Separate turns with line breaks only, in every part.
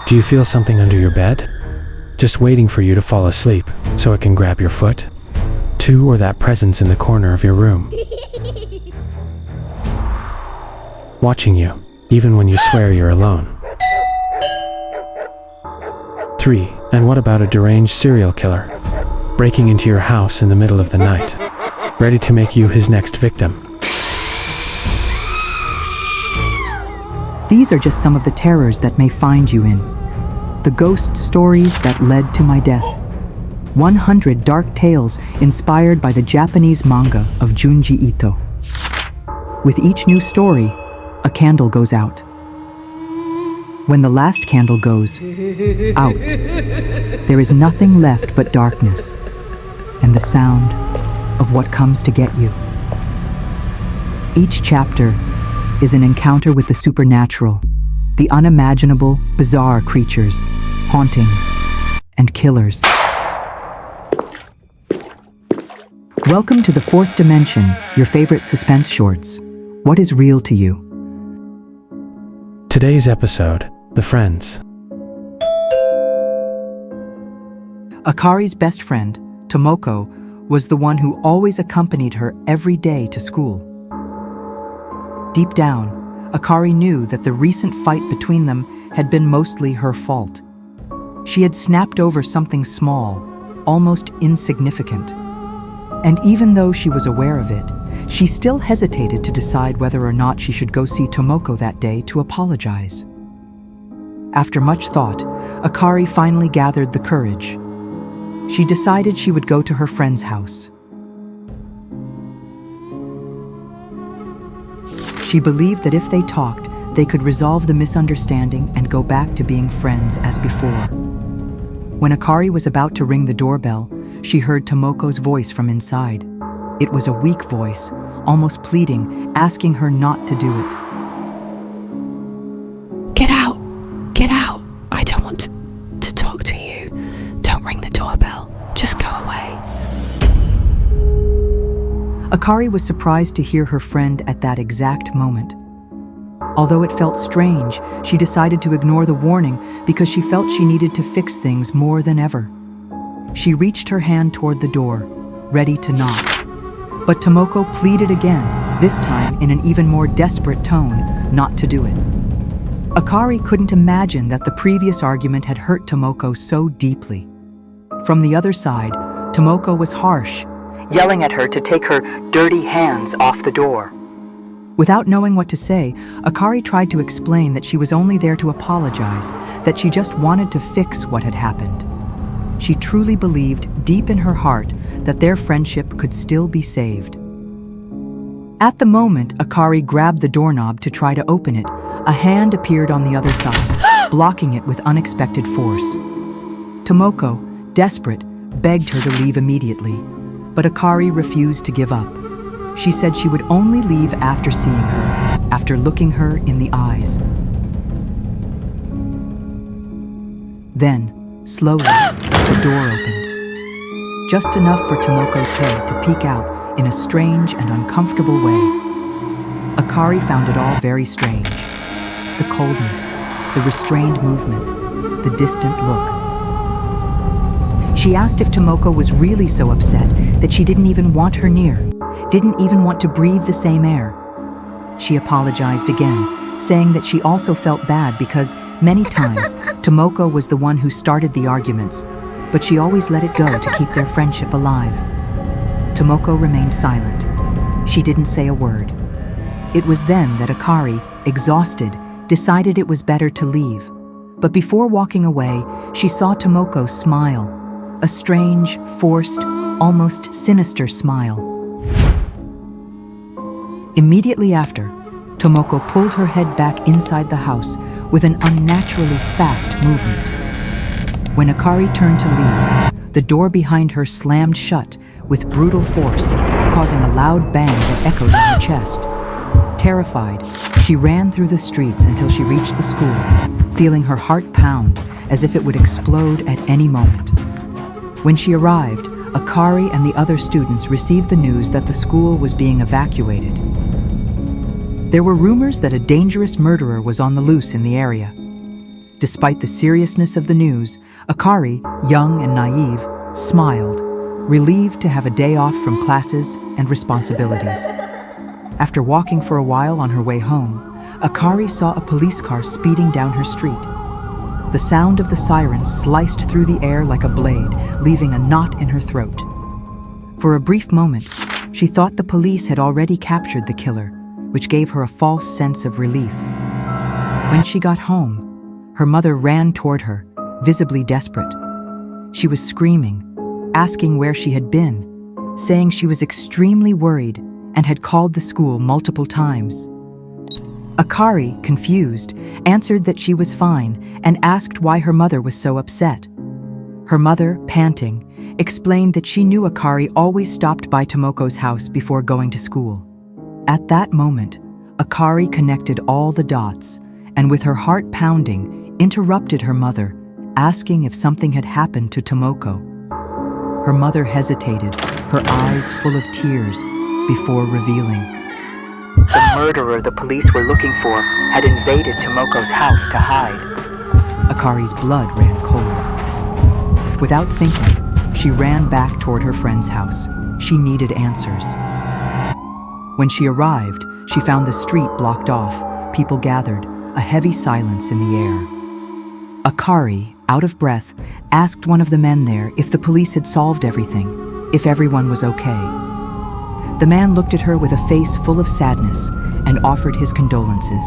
Do you feel something under your bed? Just waiting for you to fall asleep so it can grab your foot? 2, or that presence in the corner of your room, watching you, even when you swear you're alone? 3, and what about a deranged serial killer, breaking into your house in the middle of the night, ready to make you his next victim?
These are just some of the terrors that may find you in. The ghost stories that led to my death. 100 dark tales inspired by the Japanese manga of Junji Ito. With each new story, a candle goes out. When the last candle goes out, there is nothing left but darkness and the sound of what comes to get you. Each chapter is an encounter with the supernatural, the unimaginable, bizarre creatures, hauntings, and killers. Welcome to the Fourth Dimension, your favorite suspense shorts. What is real to you?
Today's episode, The Friends.
Akari's best friend, Tomoko, was the one who always accompanied her every day to school. Deep down, Akari knew that the recent fight between them had been mostly her fault. She had snapped over something small, almost insignificant. And even though she was aware of it, she still hesitated to decide whether or not she should go see Tomoko that day to apologize. After much thought, Akari finally gathered the courage. She decided she would go to her friend's house. She believed that if they talked, they could resolve the misunderstanding and go back to being friends as before. When Akari was about to ring the doorbell, she heard Tomoko's voice from inside. It was a weak voice, almost pleading, asking her not to do it.
Get out! Get out! I don't want to talk to you. Don't ring the doorbell. Just go away.
Akari was surprised to hear her friend at that exact moment. Although it felt strange, she decided to ignore the warning because she felt she needed to fix things more than ever. She reached her hand toward the door, ready to knock. But Tomoko pleaded again, this time in an even more desperate tone, not to do it. Akari couldn't imagine that the previous argument had hurt Tomoko so deeply. From the other side, Tomoko was harsh, yelling at her to take her dirty hands off the door. Without knowing what to say, Akari tried to explain that she was only there to apologize, that she just wanted to fix what had happened. She truly believed, deep in her heart, that their friendship could still be saved. At the moment Akari grabbed the doorknob to try to open it, a hand appeared on the other side, blocking it with unexpected force. Tomoko, desperate, begged her to leave immediately, but Akari refused to give up. She said she would only leave after seeing her, after looking her in the eyes. Then, slowly, the door opened. Just enough for Tomoko's head to peek out in a strange and uncomfortable way. Akari found it all very strange. The coldness, the restrained movement, the distant look. She asked if Tomoko was really so upset that she didn't even want her near, didn't even want to breathe the same air. She apologized again, saying that she also felt bad because, many times, Tomoko was the one who started the arguments, but she always let it go to keep their friendship alive. Tomoko remained silent. She didn't say a word. It was then that Akari, exhausted, decided it was better to leave. But before walking away, she saw Tomoko smile, a strange, forced, almost sinister smile. Immediately after, Tomoko pulled her head back inside the house with an unnaturally fast movement. When Akari turned to leave, the door behind her slammed shut with brutal force, causing a loud bang that echoed in her chest. Terrified, she ran through the streets until she reached the school, feeling her heart pound as if it would explode at any moment. When she arrived, Akari and the other students received the news that the school was being evacuated. There were rumors that a dangerous murderer was on the loose in the area. Despite the seriousness of the news, Akari, young and naive, smiled, relieved to have a day off from classes and responsibilities. After walking for a while on her way home, Akari saw a police car speeding down her street. The sound of the siren sliced through the air like a blade, leaving a knot in her throat. For a brief moment, she thought the police had already captured the killer, which gave her a false sense of relief. When she got home, her mother ran toward her, visibly desperate. She was screaming, asking where she had been, saying she was extremely worried and had called the school multiple times. Akari, confused, answered that she was fine and asked why her mother was so upset. Her mother, panting, explained that she knew Akari always stopped by Tomoko's house before going to school. At that moment, Akari connected all the dots and, with her heart pounding, interrupted her mother, asking if something had happened to Tomoko. Her mother hesitated, her eyes full of tears, before revealing.
The murderer the police were looking for had invaded Tomoko's house to hide.
Akari's blood ran cold. Without thinking, she ran back toward her friend's house. She needed answers. When she arrived, she found the street blocked off, people gathered, a heavy silence in the air. Akari, out of breath, asked one of the men there if the police had solved everything, if everyone was okay. The man looked at her with a face full of sadness and offered his condolences.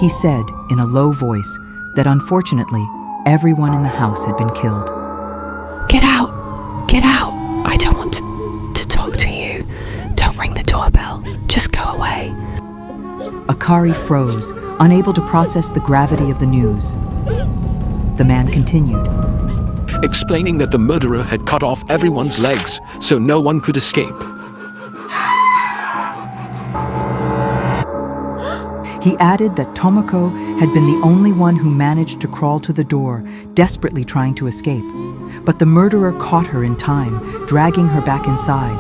He said, in a low voice, that unfortunately, everyone in the house had been killed.
Get out! Get out! I don't want to talk to you. Don't ring the doorbell. Just go away.
Akari froze, unable to process the gravity of the news. The man continued,
explaining that the murderer had cut off everyone's legs so no one could escape.
He added that Tomoko had been the only one who managed to crawl to the door, desperately trying to escape. But the murderer caught her in time, dragging her back inside.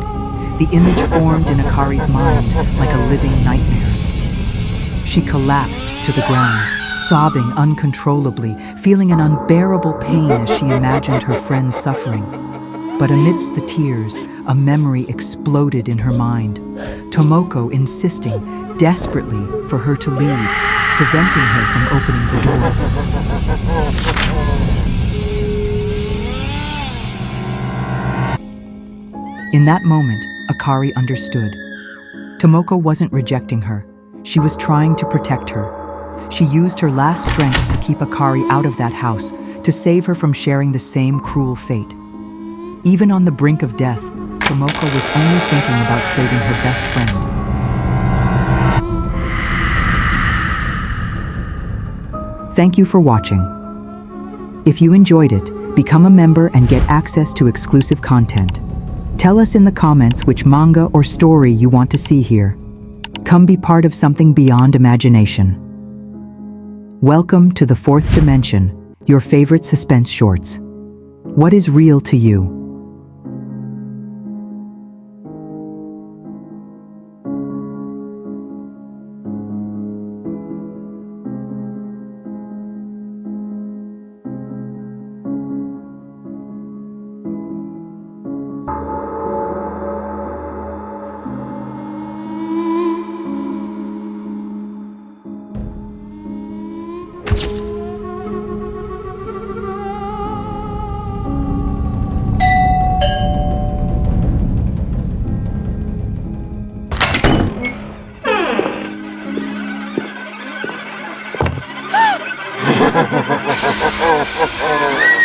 The image formed in Akari's mind like a living nightmare. She collapsed to the ground, sobbing uncontrollably, feeling an unbearable pain as she imagined her friend's suffering. But amidst the tears, a memory exploded in her mind. Tomoko insisting, desperately, for her to leave, preventing her from opening the door. In that moment, Akari understood. Tomoko wasn't rejecting her. She was trying to protect her. She used her last strength to keep Akari out of that house, to save her from sharing the same cruel fate. Even on the brink of death, Tomoko was only thinking about saving her best friend. Thank you for watching. If you enjoyed it, become a member and get access to exclusive content. Tell us in the comments which manga or story you want to see here. Come be part of something beyond imagination. Welcome to the Fourth Dimension, your favorite suspense shorts. What is real to you?
Ha ha ha ha ha ha!